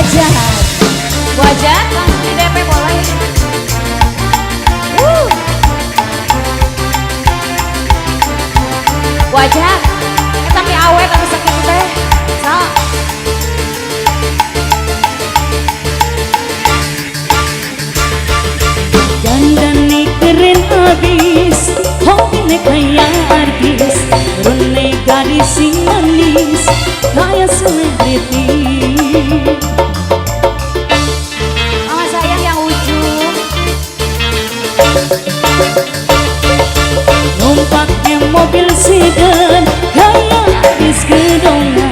wajah. Wajah langsung di DP boleh. Wajah, tapi awet tapi sakit teh. So. Dandane keren habis, hobine kayak artis, rene gadis sing manis, kayak selebriti. Mama sayang yang ujung. Numpak di mobil sedan, kayak artis gedongan,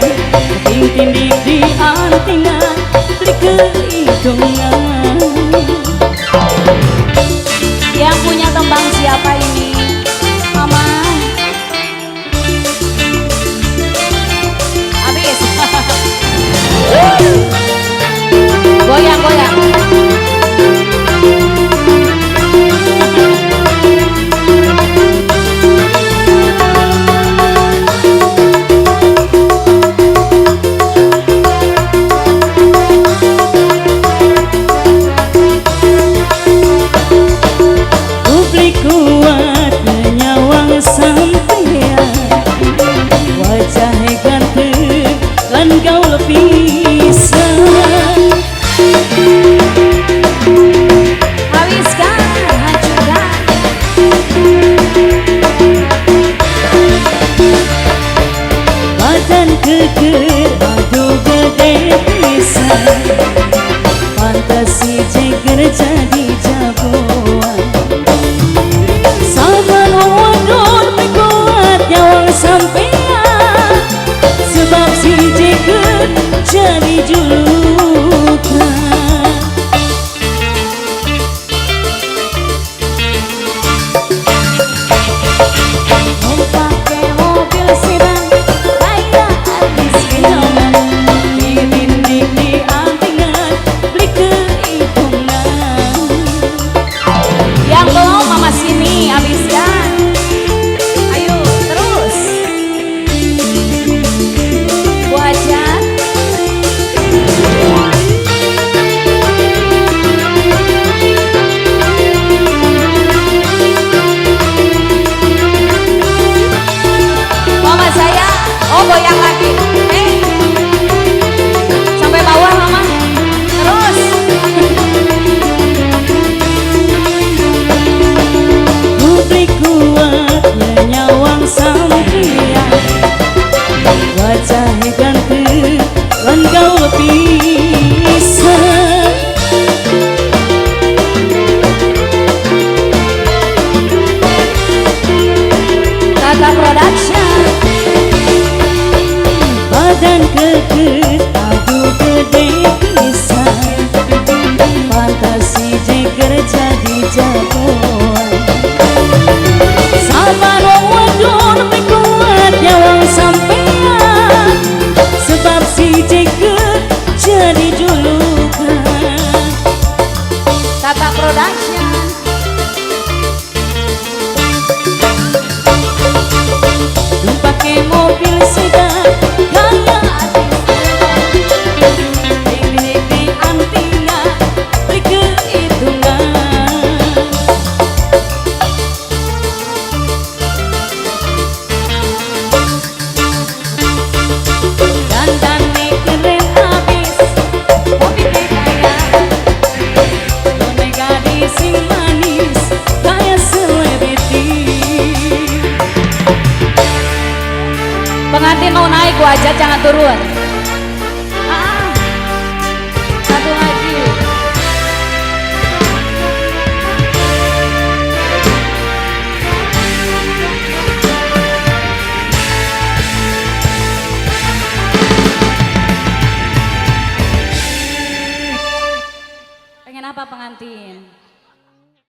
tindik di antingan, beli kehidungan. Yang punya tembang siapa ini? Mama. Habis. Goyang, goyang. Geger aduh gede pisan, fantasi jeger jadi jagoan. Saban wadon kuat nyawang sampean, sebab si jeger jadi julukan. Goyang lagi, sampai bawah mama, terus. Publik kuatnya nyawang sampean, wajah ganteng lan gaul pisan. Tata Production. Badan keker aduh gede pisan, fantasi jeger jadi jagoan. Sabar wadon kuat nyawang sampean, sebab si jeger jadi julukan. Tata Production. Pakai mobil sedan, kayak pengantin mau naik, gua aja jangan turun. Satu lagi.